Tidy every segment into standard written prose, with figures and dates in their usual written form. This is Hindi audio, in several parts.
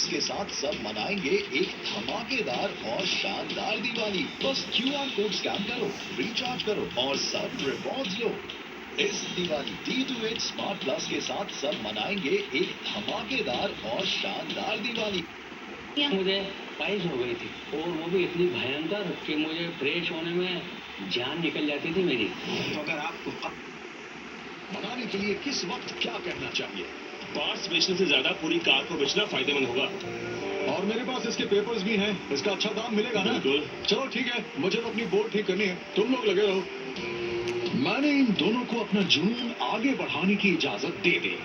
के साथ सब मनाएंगे एक धमाकेदार और शानदार दिवाली। बस QR कोड स्कैन करो, रिचार्ज करो और सब रिवॉर्ड्स लो। इस दिवाली D2H स्मार्ट प्लस के साथ सब मनाएंगे एक धमाकेदार और शानदार दिवाली। मुझे पाइल्स हो गई थी और वो भी इतनी भयंकर कि मुझे फ्रेश होने में जान निकल जाती थी मेरी। तो अगर आपको मनाने के लिए किस वक्त क्या कहना चाहिए? पार्ट्स बेचने से ज्यादा पूरी कार को बेचना फायदेमंद होगा। और मेरे पास इसके पेपर्स भी हैं, इसका अच्छा दाम मिलेगा ना? बिल्कुल। चलो ठीक है, मुझे तो अपनी बोर्ड ठीक करनी है, तुम लोग लगे रहो। मैंने इन दोनों को अपना जुनून आगे बढ़ाने की इजाजत दे दी,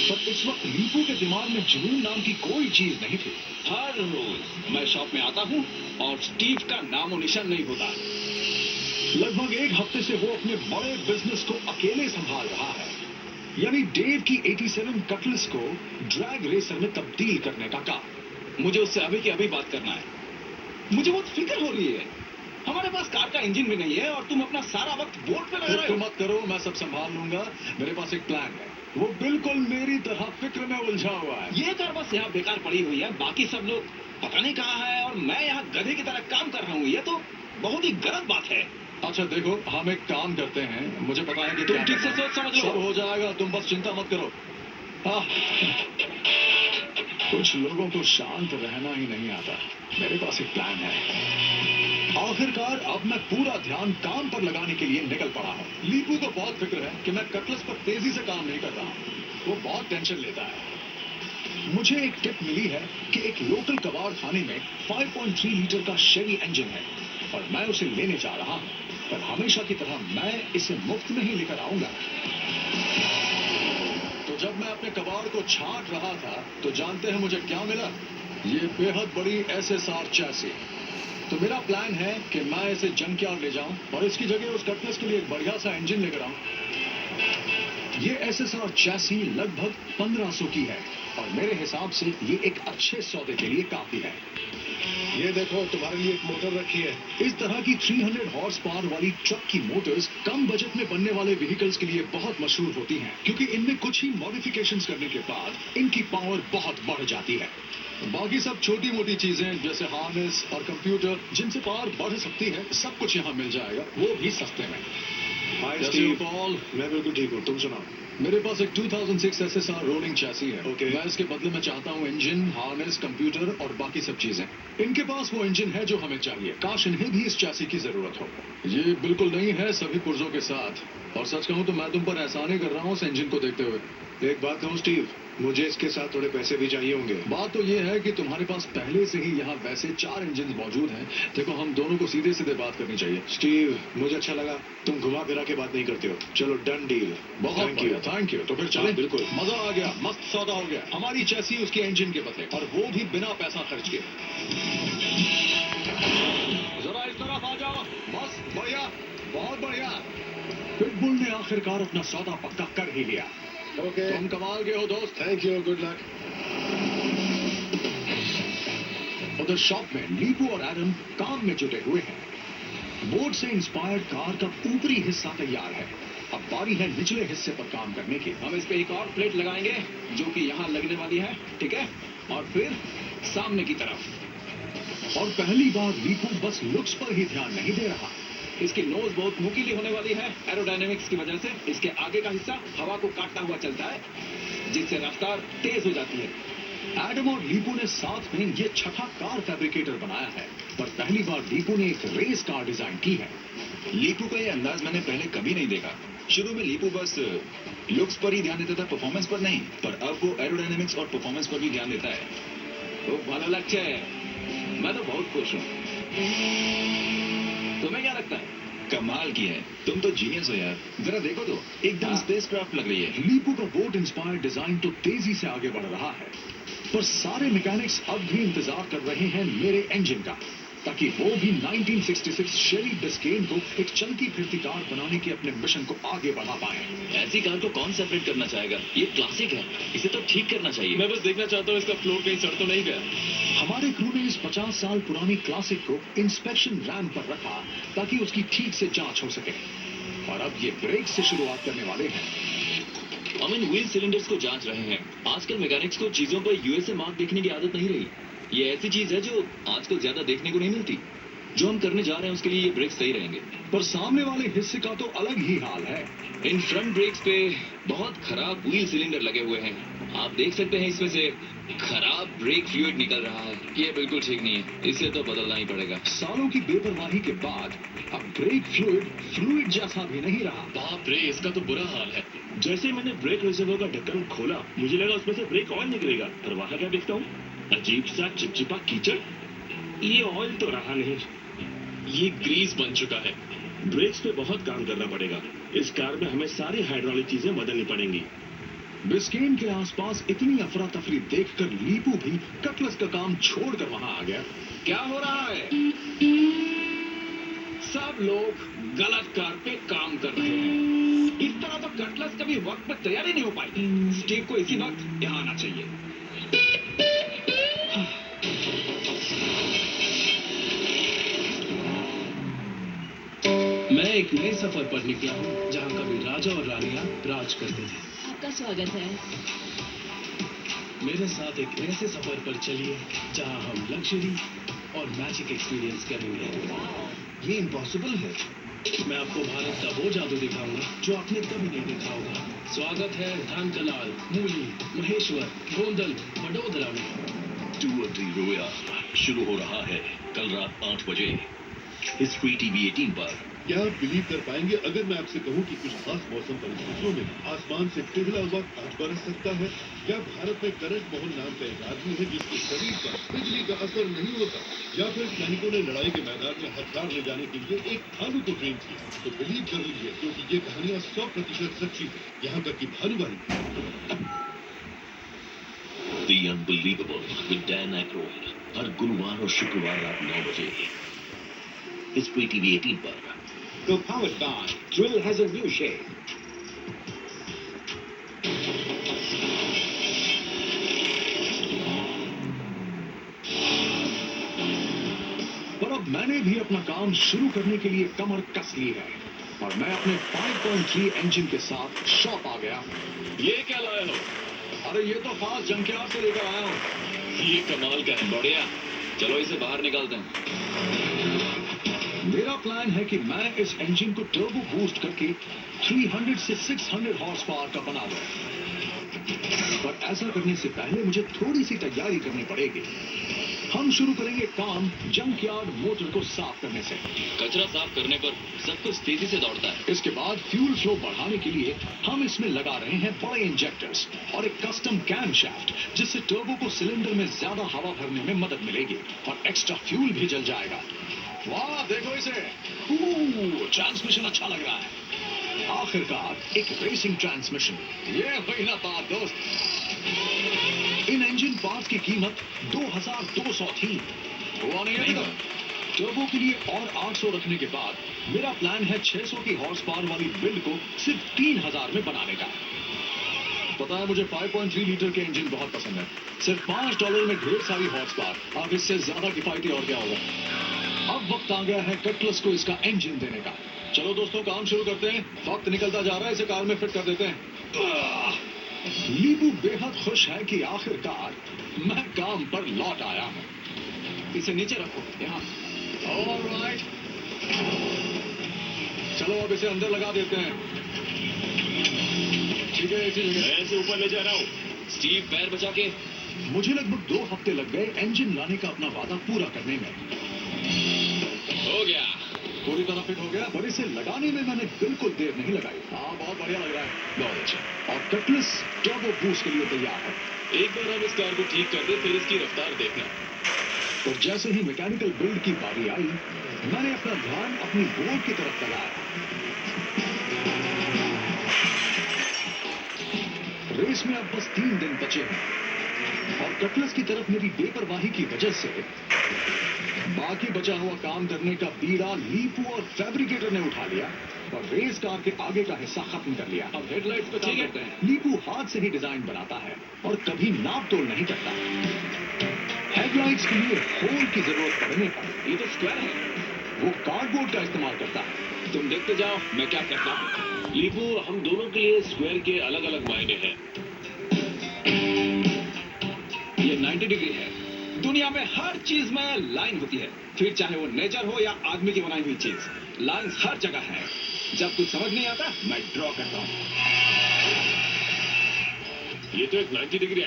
पर इस वक्त लीपू के दिमाग में जुनून नाम की कोई चीज नहीं थी। हर रोज मैं शॉप में आता हूँ और स्टीव का नामो निशान नहीं होता। लगभग एक हफ्ते से वो अपने बड़े बिजनेस को अकेले संभाल रहा है, यानी डेव की 87 कटलेस को ड्रैग रेसर में तब्दील करने का काम। मुझे उससे अभी की अभी बात करना है। मुझे बहुत फिक्र हो रही है, हमारे पास कार का इंजन भी नहीं है और तुम अपना सारा वक्त बोर्ड पे लगा रहे हो। मत करो, मैं सब संभाल लूंगा। मेरे पास एक प्लान है, वो बिल्कुल मेरी तरह फिक्र में उलझा हुआ है। ये कार बस यहाँ बेकार पड़ी हुई है, बाकी सब लोग पता नहीं कहाँ है और मैं यहाँ गधे की तरह काम कर रहा हूँ। ये तो बहुत ही गलत बात है। अच्छा देखो, हम एक काम करते हैं, मुझे पता है कि तुम क्या ठीक से करना है। सोच समझ लो। सब हो जाएगा, तुम बस चिंता मत करो। कुछ लोगों को शांत रहना ही नहीं आता। मेरे पास एक प्लान है। आखिरकार अब मैं पूरा ध्यान काम पर लगाने के लिए निकल पड़ा हूँ। लीपू को बहुत फिक्र है कि मैं कटलेस पर तेजी से काम नहीं कर रहा हूँ। वो बहुत टेंशन लेता है। मुझे एक टिप मिली है कि एक लोकल कबाड़ खाने में 5.3 लीटर का शेवी इंजन है और मैं उसे लेने जा रहा हूँ, पर हमेशा की तरह मैं इसे मुफ्त में ही लेकर आऊंगा। तो जब मैं अपने कबाड़ को छांट रहा था तो जानते हैं मुझे क्या मिला? ये बेहद बड़ी SSR चैसी। तो मेरा प्लान है कि मैं इसे जंकयार्ड ले जाऊं और इसकी जगह उस कटलेस के लिए एक बढ़िया सा इंजन लेकर आऊं। ये SSR चैसी लगभग 1500 की है और मेरे हिसाब से ये एक अच्छे सौदे के लिए काफी है। ये देखो, तुम्हारे लिए एक मोटर रखी है। इस तरह की 300 हॉर्स पावर वाली ट्रक की मोटर्स कम बजट में बनने वाले व्हीकल्स के लिए बहुत मशहूर होती हैं, क्योंकि इनमें कुछ ही मॉडिफिकेशंस करने के बाद इनकी पावर बहुत बढ़ जाती है। बाकी सब छोटी मोटी चीजें जैसे हार्नेस और कंप्यूटर जिनसे पावर बढ़ सकती है, सब कुछ यहाँ मिल जाएगा, वो भी सस्ते में। हाय स्टीव। पॉल, मैं बिल्कुल ठीक हूँ, तुम सुनाओ। मेरे पास एक 2006 SSR रोलिंग चैसी है। ओके। मैं इसके बदले में चाहता हूँ इंजन, हार्नेस, कंप्यूटर और बाकी सब चीजें। इनके पास वो इंजन है जो हमें चाहिए, काश इन्हें भी इस चैसी की जरूरत हो। ये बिल्कुल नहीं है सभी पुर्जों के साथ, और सच कहूँ तो मैं तुम पर एहसान ही कर रहा हूँ इस इंजन को देखते हुए। एक बात कहूँ स्टीव, मुझे इसके साथ थोड़े पैसे भी चाहिए होंगे। बात तो ये है कि तुम्हारे पास पहले से ही यहाँ वैसे 4 इंजन मौजूद हैं। देखो, हम दोनों को सीधे सीधे बात करनी चाहिए। स्टीव, मुझे अच्छा लगा तुम घुमा फिरा के बात नहीं करते हो। चलो डन डील। बहुत थैंक यू। तो फिर चलें? बिल्कुल। मजा आ गया, मस्त सौदा हो गया। हमारी चैसी उसके इंजन के बदले, और वो भी बिना पैसा खर्च के। जरा इस तरफ आ जाओ। मस्त, बढ़िया, बहुत बढ़िया। पिटबुल ने आखिरकार अपना सौदा पक्का कर ही लिया। ओके। तुम कमाल के हो दोस्त। Thank you, good luck. उधर शॉप में लीपू और एडम काम में जुटे हुए हैं। बोर्ड से इंस्पायर्ड कार का ऊपरी हिस्सा तैयार है, अब बारी है निचले हिस्से पर काम करने की। हम इस पे एक और प्लेट लगाएंगे जो कि यहाँ लगने वाली है, ठीक है? और फिर सामने की तरफ। और पहली बार लीपू बस लुक्स पर ही ध्यान नहीं दे रहा। इसकी नोज बहुत नुकीली होने वाली है एरोडायनेमिक्स की वजह से। इसके आगे का हिस्सा हवा को काटता हुआ चलता है, जिससे रफ्तार तेज हो जाती है। एडम और लीपू ने साथ में ये छठा कार फैब्रिकेटर बनाया है, पर पहली बार लीपू ने एक रेस कार डिजाइन की है। लीपू का ये अंदाज मैंने पहले कभी नहीं देखा। शुरू में लीपू बस लुक्स पर ही ध्यान देता था, परफॉर्मेंस पर नहीं, पर अब वो एरोडायनेमिक्स और परफॉर्मेंस पर भी ध्यान देता है। वो भालो लगता है, मैं तो बहुत खुश हूँ। तुम्हें क्या लगता है? कमाल की है, तुम तो जीनियस हो यार। जरा देखो तो, एकदम स्पेसक्राफ्ट लग रही है। लीपू का बोट इंस्पायर्ड डिजाइन तो तेजी से आगे बढ़ रहा है, पर सारे मैकेनिक्स अब भी इंतजार कर रहे हैं मेरे इंजन का, ताकि वो भी 1966 शेवी बिस्केन को एक चलती फिरती कार बनाने के अपने मिशन को आगे बढ़ा पाए। ऐसी कार को कौन सेपरेट करना चाहेगा? ये क्लासिक है, इसे तो ठीक करना चाहिए। मैं बस देखना चाहता हूँ इसका फ्लोर कहीं सड़ तो नहीं गया। हमारे क्रू ने इस 50 साल पुरानी क्लासिक को इंस्पेक्शन रैंप पर रखा ताकि उसकी ठीक से जांच हो सके, और अब ये ब्रेक से शुरुआत करने वाले हैं। हम इन व्हील सिलेंडर्स को जांच रहे हैं। आजकल मैकेनिक्स को चीजों पर यूएसए मार्क देखने की आदत नहीं रही। ये ऐसी चीज है जो आजकल ज्यादा देखने को नहीं मिलती। जो हम करने जा रहे हैं उसके लिए ये ब्रेक सही रहेंगे। पर सामने वाले हिस्से का तो अलग ही हाल है। इन फ्रंट ब्रेक्स पे बहुत खराब व्हील सिलेंडर लगे हुए हैं। आप देख सकते हैं इसमें से खराब ब्रेक फ्लूइड निकल रहा है। ये बिल्कुल ठीक नहीं है, इसे तो बदलना ही पड़ेगा। सालों की बेपरवाही के बाद अब ब्रेक फ्लूइड जैसा भी नहीं रहा। बाप रे, इसका तो बुरा हाल है। जैसे मैंने ब्रेक रिजर्वर का ढक्कन खोला, मुझे लगा उसमें से ब्रेक ऑयल निकलेगा, पर वहां क्या देखता हूँ, अजीब सा चिपचिपा कीचड़। ये ऑयल तो रहा नहीं, ये ग्रीस बन चुका है। ब्रेक्स पे बहुत काम करना पड़ेगा। इस कार में हमें सारी हाइड्रोलिक चीजें बदलनी पड़ेंगी। बिस्केन के आसपास इतनी अफरा तफरी देखकर लीपू भी कटलस का काम छोड़कर वहां आ गया। क्या हो रहा है? सब लोग गलत कार पे काम कर रहे हैं। इस तरह तो कटलस कभी वक्त पे तैयार ही नहीं हो पाई। स्टीव को इसी वक्त यहाँ आना चाहिए। मैं एक नए सफर पर निकला हूँ जहाँ कभी राजा और रानियां राज करते थे। आपका स्वागत है। मेरे साथ एक ऐसे सफर पर चलिए जहाँ हम लग्जरी और मैजिक एक्सपीरियंस करेंगे। ये इम्पॉसिबल है। मैं आपको भारत का वो जादू दिखाऊंगा जो आपने कभी नहीं देखा होगा। स्वागत है धानकलाल, मूली, महेश्वर, गोंदल, वडोदरा में। टूर डी रोयाल शुरू हो रहा है कल रात 8 बजे हिस्ट्री टीवी 18 पर। क्या आप बिलीव कर पाएंगे अगर मैं आपसे कहूं कि कुछ खास मौसम परिस्थितियों में आसमान से पिघला हुआ कांच बरस सकता है? क्या भारत में करंट मोहन नाम का एक आदमी है जिसके शरीर पर बिजली का असर नहीं होता? या फिर सैनिकों ने लड़ाई के मैदान में हथियार ले जाने के लिए एक भालू को ट्रेन किया? तो बिलीव कर लीजिए, क्योंकि ये कहानियां 100% सच्ची है, यहाँ तक की भालूबारी। The Unbelievable with Dan Aykroyd हर गुरुवार और शुक्रवार रात 9 बजे हिस्ट्री टीवी 18 पर। Co-powered by Thrill has a new shade. पर अब मैंने भी अपना काम शुरू करने के लिए कमर कस ली है और मैं अपने 5.3 इंजन के साथ शॉप आ गया। ये क्या लाए हो? अरे ये तो खास जंकयार्ड से लेकर आया हूँ। ये कमाल का है। बढ़िया, चलो इसे बाहर निकालते हैं। मेरा प्लान है कि मैं इस इंजन को टर्बो बूस्ट करके 300 से 600 हॉर्स पावर का बना दूं। पर ऐसा करने से पहले मुझे थोड़ी सी तैयारी करनी पड़ेगी। हम शुरू करेंगे काम जंकयार्ड मोटर को साफ करने से। कचरा साफ करने पर सब कुछ तेजी से दौड़ता है। इसके बाद फ्यूल फ्लो बढ़ाने के लिए हम इसमें लगा रहे हैं बड़े इंजेक्टर्स और एक कस्टम कैम शाफ्ट, जिससे टर्बो को सिलेंडर में ज्यादा हवा भरने में मदद मिलेगी और एक्स्ट्रा फ्यूल भी जल जाएगा। वाह, देखो इसे। ट्रांसमिशन अच्छा लग रहा है। आखिरकार एक रेसिंग ट्रांसमिशन। ये हुई ना बात दोस्त। इन इंजन पार्ट्स की कीमत 2200 थी। हुआ नहीं अभी तक। टर्बो के लिए और 800 रखने के बाद मेरा प्लान है 600 की हॉर्स पावर वाली बिल्ड को सिर्फ 3000 में बनाने का। पता है, मुझे 5.3 लीटर के इंजन बहुत पसंद है। सिर्फ $5 में ढेर सारी हॉर्स पावर। अब इससे ज्यादा किफायती और क्या होगा। अब वक्त आ गया है कटलस को इसका इंजन देने का। चलो दोस्तों, काम शुरू करते हैं। वक्त निकलता जा रहा है, इसे कार में फिट कर देते हैं। लीपू बेहद खुश है कि आखिरकार मैं काम पर लौट आया हूं। इसे नीचे रखो, यहाँ। ऑलराइट, चलो अब इसे अंदर लगा देते हैं। ठीक है, इसी जगह। मैं इसे ऊपर ले जा रहा हूँ। स्टीव, पैर बचा के। मुझे लगभग 2 हफ्ते लग गए इंजन लाने का अपना वादा पूरा करने में। हो गया। पूरी तरह फिट हो गया, पर इसे लगाने में मैंने बिल्कुल देर नहीं लगाई। हाँ, बहुत बढ़िया लग रहा है। बहुत अच्छा। और कटलस टर्बो बूस्ट के लिए तैयार है। एक बार हम इस कार को ठीक कर दे, फिर इसकी रफ्तार देखना। और जैसे ही मैकेनिकल बिल्ड की बारी आई, मैंने अपना ध्यान अपनी बोर्ड की तरफ लगाया। रेस में अब बस 3 दिन बचे हैं और कटलस की तरफ मेरी बेपरवाही की वजह से बाकी बचा हुआ काम करने का बीड़ा लीपू और फैब्रिकेटर ने उठा लिया और रेस कार के आगे का हिस्सा खत्म कर लिया। अब हेडलाइट्स पे काम करते हैं। लीपू हाथ से ही डिजाइन बनाता है और कभी नाप तोल नहीं करता। हेडलाइट्स के लिए होल की जरूरत पड़ने पर ये तो स्क्वायर है। वो कार्डबोर्ड का इस्तेमाल करता है। तुम देखते जाओ मैं क्या करता हूँ। लीपू, हम दोनों के लिए स्क्वायर के अलग अलग मायने हैं। ये 90 डिग्री है। दुनिया में हर चीज में लाइन होती है, फिर चाहे वो नेचर हो या आदमी की बनाई हुई चीज, लाइंस हर जगह है। जब कुछ समझ नहीं आता मैं ड्रॉ करता हूँ। ये तो एक 90 डिग्री